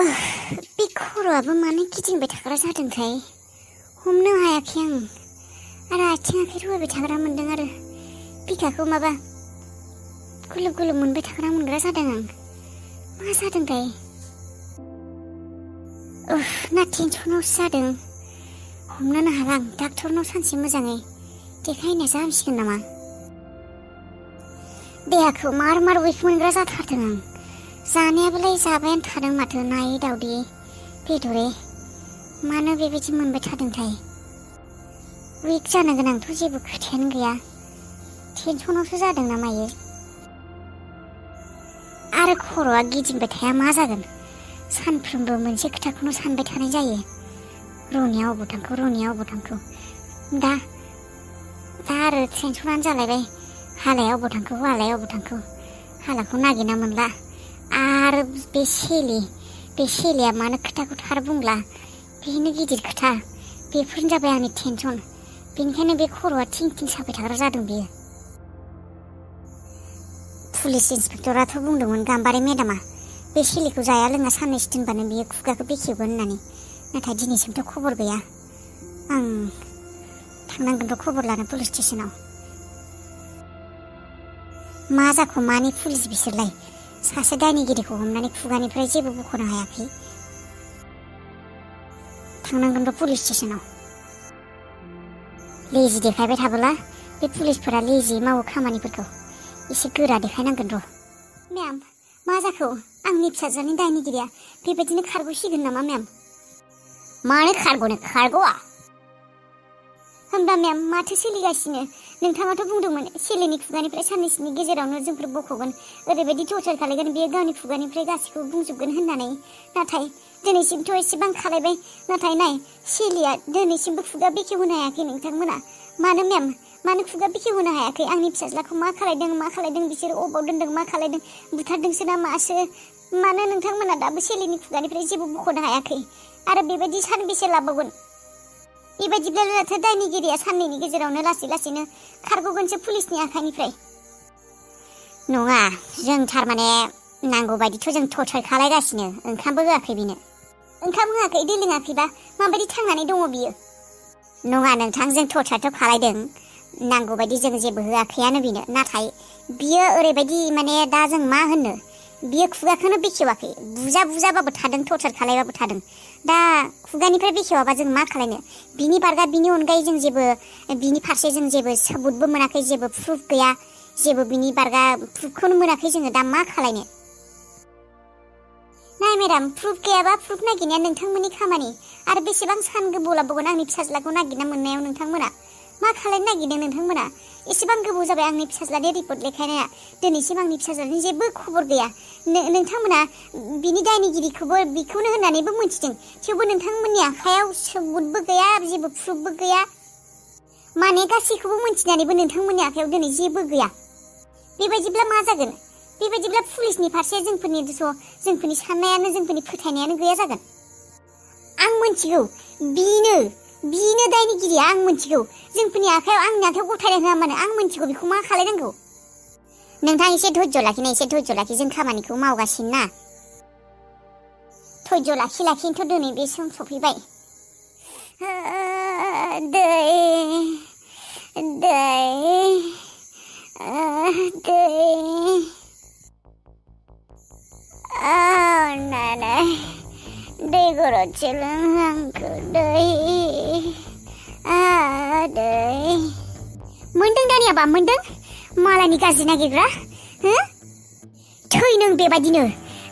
बे खर'आबो मानो गिदिंबाय थाग्रा जादोंथाय हमनो हायाखै आं आरो आथिं आखाइ रुवायबाय थाग्रा मोनदों आरो बिखाखौ माबा गुलुब गुलुब मोनबाय थाग्रा मोनग्रा जादों आं मा जादोंथाय ना टेनसनावसो जादों हमनोनो हाला आं डाक्टरनाव सानसे मोजाङै देखायनायसो हामसिगोन नामा देहाखौ मार उइक मोनग्रा जाथारदों आं जानायाबोलाय जाबायानो थादों माथो नायै दावदै बेदरे मानो बेबायदि मोनबाय थादोंथाय उइक जानो गोनांथ' जेबो खोथायानो गैया टेनसनावसो जादों ना मायो आरो खर'आ गिदिंबाय थाया मा जागोन सानफ्रोमबो मोनसे खोथाखौनो सानबाय थानाय जायो रनिया अबाव थांखो दा आरो टेनसनानो जालायबाय हालाया अबाव थांखो हालाखौ नागिरना मोनला आरो बे सेलिया मानो खोथाखौ थार बुंला बेनो गिदिर खोथा बेफोरनो जाबाय आंनि टेनसन बेनिखायनो बे खर'आ थिं साबाय थाग्रा जादों बेयो पुलिस इन्सपेक्टराथ' बुंदोंमोन गाम्बारि मेडामा बे सेलिखौ जाया लोङा साननैसो दोनबानो बियो खुगाखौ बेखेवगोन होननानै नाथाय दिनैसिमथ' खबर गैया आं थांनांगोनथ' खबर लानो पुलिस स्टेसनाव मा जाखो मानि पुलिस बिसोरलाय सासे दायनिगिरिखौ हमनानै खुगानिफ्राय जेबो बख'नो हायाखै थांनांगोनथ' पुलिस स्टेसनाव लेजि देखायबाय थाबोला बे पुलिसफोरा लेजि मावो खामानिफोरखौ एसे गोरा देखायनांगोन र' मेम मा जाखो आंनि फिसाजोनि दायनिगिरिया बेबायदिनो खारग'सिगोन नामा मेम मानो खारग'आ होमबा मेम माथो सोलिगासिनो नोंथाङाथ' बुंदोंमोन सेलिनि खुगानिफ्राय साननैसोनि गेजेरावनो जोंफोर बख'गोन ओरैबायदि टर्चार खालायगोन बेयो गावनि खुगानिफ्राय गासैखौबो बुंजोबगोन होननानै नाथाय दिनैसिमथ' एसेबां खालायबाय नाथाय नाय सेलिया दिनैसिमबो खुगा बेखेवहोनो हायाखै नोंथांमोना मानो मेम मानो खुगा बेखेवहोनो हायाखै आंनि फिसाज्लाखौ मा खालायदों बिसोर अबाव दोनदों मा खालायदों बुथारदोंसो ना मासो मानो नोंथांमोना दाबो सेलिनि खुगानिफ्राय जेबो बख'नो हायाखै आरो बेबायदि सानबेसे लाबावगोन बेबायदिब्लाथ' दायनिगिरिया साननैनि गेजेरावनो लासैनो खारग'गोनसो पुलिसनि आखाइनिफ्राय नङा जों थारमाने नांगौ बायदिथ' जों टर्चार खालायगासिनो ओंखामबो होआखै बिनो ओंखाम होआखै दै लोङाखैबा माबायदि थांनानै दङ बियो नङा नोंथां जों टर्चारथ' खालायदों नांगौ बायदि जों जेबो होआखैयानो बिनो नाथाय बियो ओरैबायदि माने दा जों मा होननो बियो खुगाखौनो बेखेवाखै बुजाबाबो थादों टर्चार खालायबाबो थादों दा खुगानिफ्राय बेखेवाबा जों मा खालायनो बिनि बारगा बिनि अनगायै जों जेबो बिनि फारसे जों जेबो सबुतबो मोनाखै जेबो प्रुफ गैया जेबो बिनि बारगा प्रुफखौनो मोनाखै जोङो दा मा खालायनो नाय मेडाम प्रुफ गैयाबा प्रुफ नागिरनाया नोंथांमोननि खामानि आरो बेसेबां सान गोबाव लाबावगोन आंनि फिसाज्लाखौ नागिरना मोननायाव नोंथांमोना मा खालायनो नागिरदों नोंथांमोना एसेबां गोबाव जाबाय आंनि फिसाज्लानि रिपर्ट लेखायनाया दिनैसिम आंनि फिसाज्लानि जेबो खबर गैया नोंथांमोना बिनि दायनिगिरिखौबो बेखौनो होननानैबो मिथिदों थेवबो नोंथांमोननि आखायाव सबुतबो गैया जेबो प्रुफबो गैया माने गासैखौबो मिथिनानैबो नोंथांमोननि आखायाव दिनै जेबो गैया बेबायदिब्ला मा जागोन बेबायदिब्ला पुलिसनि फारसे जोंफोरनि साननायानो जोंफोरनि फोथायनायानो गैया जागोन आं मिथिगौ बिनो दायनिगिरिया आं मिथिगौ जोंफोरनि आखायाव आंनि आखायाव गथायना होआ मानो आं मिथिगौ बेखौ मा खालायनांगौ नोंथां एसे धैर्य लाखि जों खामानिखौ मावगासिनो ना धैर्य लाखिनोथ' दिनै बे सम सफैबाय दै नानाय दै गरदसे लोंहांखो दै मोनदों दानियाबा मोनदों मालायनि गाज्रि नागिरग्रा थै नों बेबायदिनो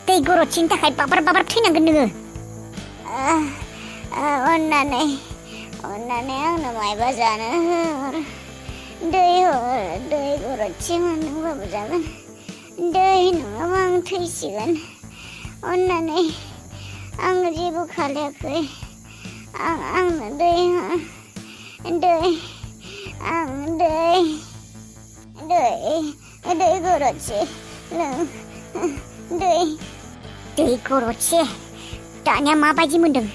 दै गरदसेनि थाखाय बाबार थैनांगोन नोङो अन्नानै आंनो मायबा जानो हर दै गरदसे मोनदोंबाबो जागोन दै नङाबा आं थैसिगोन अन्नानै आं जेबो खालायाखै आंनो दै गरदसे लों दै गरदसे दानिया माबायदि मोनदों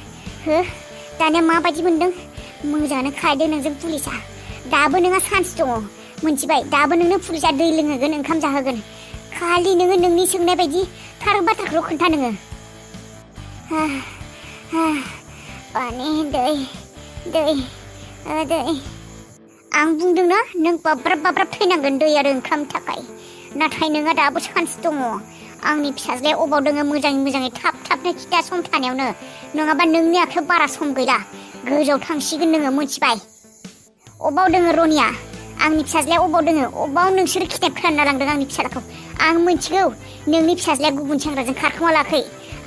मोजाङानो खायदों नोंजों पुलिसा दाबो नोंहा चान्स दङ मोनथिबाय दाबो नोंनो पुलिसा दै लोंहोगोन ओंखाम जाहोगोन खालि नोङो नोंनि सोंनाय बायदि थार बाथ्राखौल' खोन्था नोङो पानी दै आं बुंदोंना नों बाब्राब थैनांगोन दै आरो ओंखामनि थाखाय नाथाय नोंहा दाबो चान्स दङ आंनि फिसाज्लाया अबाव दङ मोजाङै थाबनो खिथा सम थानायावनो नङाबा नोंनि आखायाव बारा सम गैला गोजौआव थांसिगोन नोङो मोनथिबाय अबाव दङ रनिया आंनि फिसाज्लाया अबाव दङ अबाव नोंसोर किडनेप खालामना लांदों आंनि फिसाज्लाखौ आं मिथिगौ नोंनि फिसाज्लाया गुबुन सेंग्राजों खारखोमा लाखै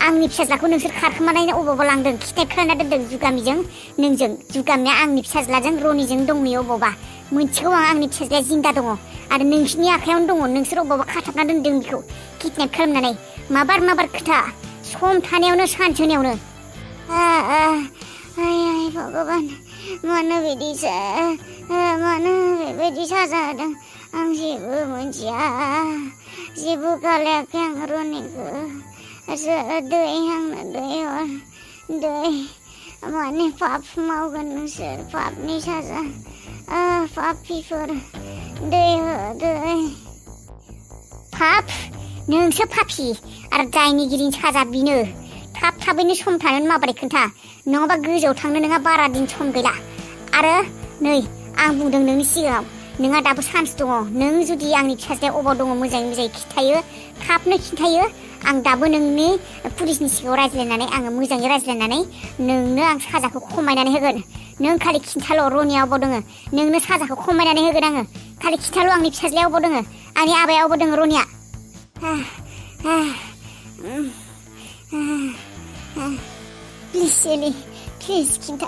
आंनि फिसाज्लाखौ नोंसोर खारखोमानानै अबावबा लांदों किडनेप खालामना दोनदों जुगामिजों नोंजों जुगामिया आंनि फिसाज्लाजों रनिजों दंनि अबावबा मिथिगौ आं आंनि फिसाज्लाया जिंदा दङ आरो नोंसिनि आखायावनो दङ नोंसोर अबावबा खाथाबना दोनदों बिखौ किडनेप खालामनानै माबार खोथा सम थानायावनो सान्स होनायावनो भगबान मानो बेबायदि साजा होदों आं जेबो मिथिया जेबो खालायाखै आं रनिखौ दै आंनो दै हर दै माने पाप मावगोन नोंसोर पापनि साजा पापिफोर दै पाप नोंसो पापि आरो दायनिगिरिनि साजा बिनो थाबैनो सम थानानै माबोरै खोन्था नङाबा गोजौआव थांनो नोंहा बारा दिन सम गैला आरो नै आं बुंदों नोंनि सिगाङाव नोंहा दाबो चान्स दङ नों जुदि आंनि फिसाज्लाया अबाव दङ मोजाङै खिन्थायो थाबनो खिन्थायो आं दाबो नोंनि पुलिसनि सिगाङाव रायज्लायनानै आङो मोजाङै रायज्लायनानै नोंनो आं साजाखौ खमायनानै होगोन नों खालि खिन्थाल' रनिया अबाव दङ नोंनो साजाखौ खमायनानै होगोन आङो खालि खिन्थाल' आंनि फिसाज्लाया अबाव दङ आंनि आबाया अबाव दङ रनिया प्लिज सेलि प्लिज खिन्था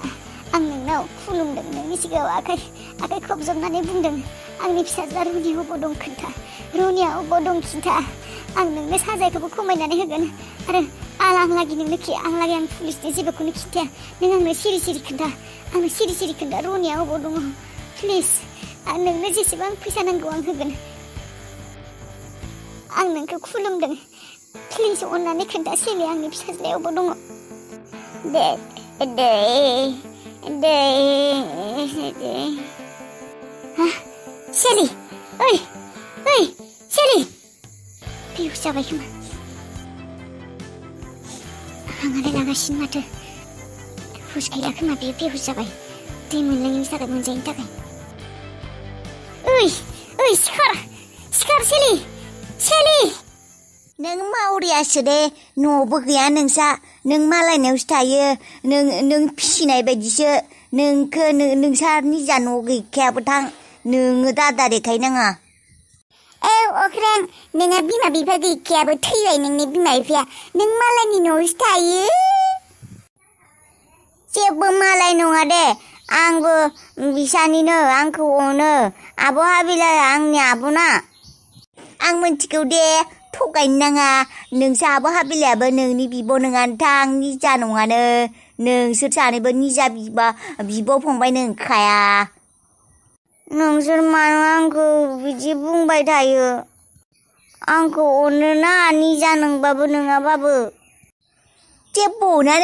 आं नोंनाव खुलुमदों नोंनि सिगाङाव आखाइ खबजबनानै बुंदों आंनि फिसाज्ला रनिया अबाव दं खोन्था रनिया अबाव दं खिन्था आं नोंनो साजायखौबो खमायनानै होगोन आरो आं पुलिसनि जेबोखौनो खिन्थाया नों आंनो सिरि खोन्था आंनो सिरि खोन्था रनिया अबाव दङ प्लिज आं नोंनो जेसेबां फैसा नांगौ आं होगोन आं नोंखौ खुलुमदों प्लिज अननानै खोन्था सेलि आंनि फिसाज्लाया अबाव दङ सेलि ओइ सेलि बेहुस जाबाय खोमा हांआलाय लागासिनो माथो हुस गैला खोमा बेयो बेहुस जाबाय दै मोनजायैनि थाखाय ओइ सिखार सेलि नों मावरियासो दे न'बो गैया नोंसा नों मालायनावसो थायो नों फिसिनाय बायदिसो नोंसा निजा न' गैखायाबो थां नोङो दादा देखायनाङा अख्रां नोंहा बिमा बिफा गैखायाबो थैबाय नोंनि बिमा बिफाया नों मालायनि न'आवसो थायो जेबो मालाय नङा दे आंबो बिसानिनो आंखौ अनो आब' हाबिलाया आंनि आब'ना आं मिथिगौ दे थगायनो नाङा नोंसा आब' हाबिलायाबो नोंनि बिब' नङानो थां निजा नङानो नोंसोर सानैबो निजा बिब' फंबाय नंखाया नोंसोर मानो आंखौ बिदि बुंबाय थायो आंखौ अनोना निजा नोंबाबो नङाबाबो जेबो अना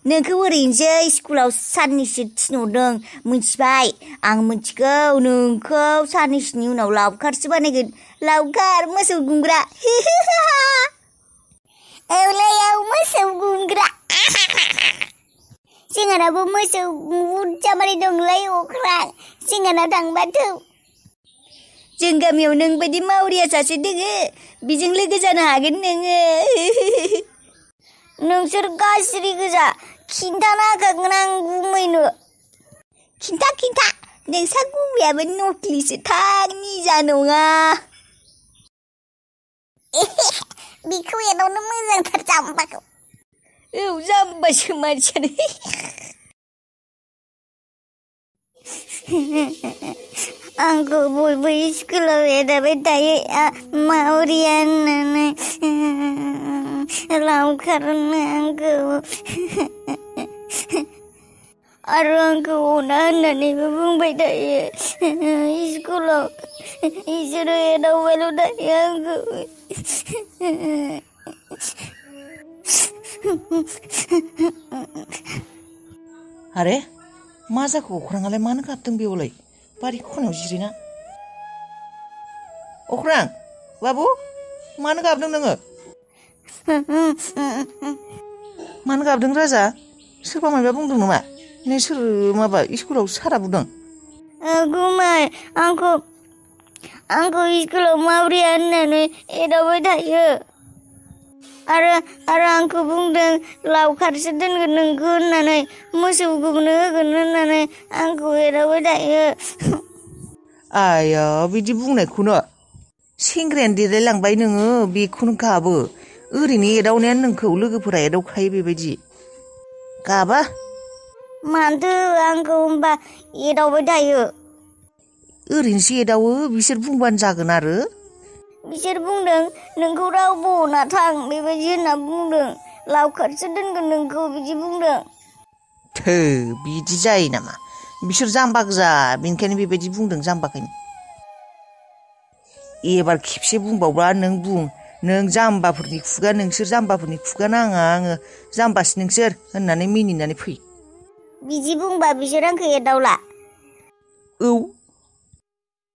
नोंखौ ओरैनोसो स्कुलाव साननैसो थिनहरदों मिथिबाय आं मिथिगौ नोंखौ साननैसोनि उनाव लावखारसो बानायगोन लावखार मोसौ गुमग्रा औ मोसौ गुमग्रा जोंहानाबो मोसौ बुरजा मारै दंलाय अख्रां जोंहानाव थांबा थौ जों गामियाव नों बायदि मावरिया सासे दोङो बेजों लोगो जानो हागोन नोङो नोंसोर गाज्रि गोजा खिन्थाना होखागोन आं गुमैनो खिन्था नोंसा गुमैयाबो नक्लिसो थां निजा नङा बेखौ एदावनो मोजांथार जाम्बाखौ औ जाम्बासो मानसियानो आंखौ बयबो स्कुलाव एदाबाय थायो मावरिया होननानै लावखार होनो आंखौ आरो आंखौ अना होननानैबो बुंबाय थायो स्कुलाव इसोरो एदावबायल' थायो आंखौ आरे मा जाखो अख्राङालाय मानो गाबदों बेयावलाय बारि खनायाव जिरायना अख्रां बाबु मानो गाबदों नोङो मानो गाबदों राजा सोरबा माबा बुंदों नामा नों सोर माबा स्कुलाव सारा बुंदों गुमै आंखौ स्कुलाव माब्रिया होननानै एदावबाय थायो आरो आंखौ बुंदों लावखारसो दोनगोन नोंखौ होननानै मोसौ गुमनो होगोन होननानै आंखौ एदावबाय थायो आया बिदि बुंनायखौनो सेंग्रायानो देलायलांबाय नोङो बेखौनो गाबो ओरैनो एदावनायानो नोंखौ लोगोफोरा एदावखायो बेबायदि गाबा मानोथो आंखौ होनबा एदावबाय थायो ओरैनोसो एदावो बिसोर बुंबानो जागोन आरो बिसोर बुंदों नोंखौ रावबो अना थां बेबायदि होनना बुंदों लावखारसो दोनगोन नोंखौ बिदि बुंदों थो बिदि जायो नामा बिसोर जाम्बा गोजा बेनिखायनो बेबायदि बुंदों जाम्बाखायनो एबार खेबसे बुंबावबा नों बुं नों जाम्बाफोरनि खुगा नोंसोर जाम्बाफोरनि खुगा नाङा आङो जाम्बासो नोंसोर होननानै मिनिनानै फै बिदि बुंबा बिसोर आंखौ एदावला औ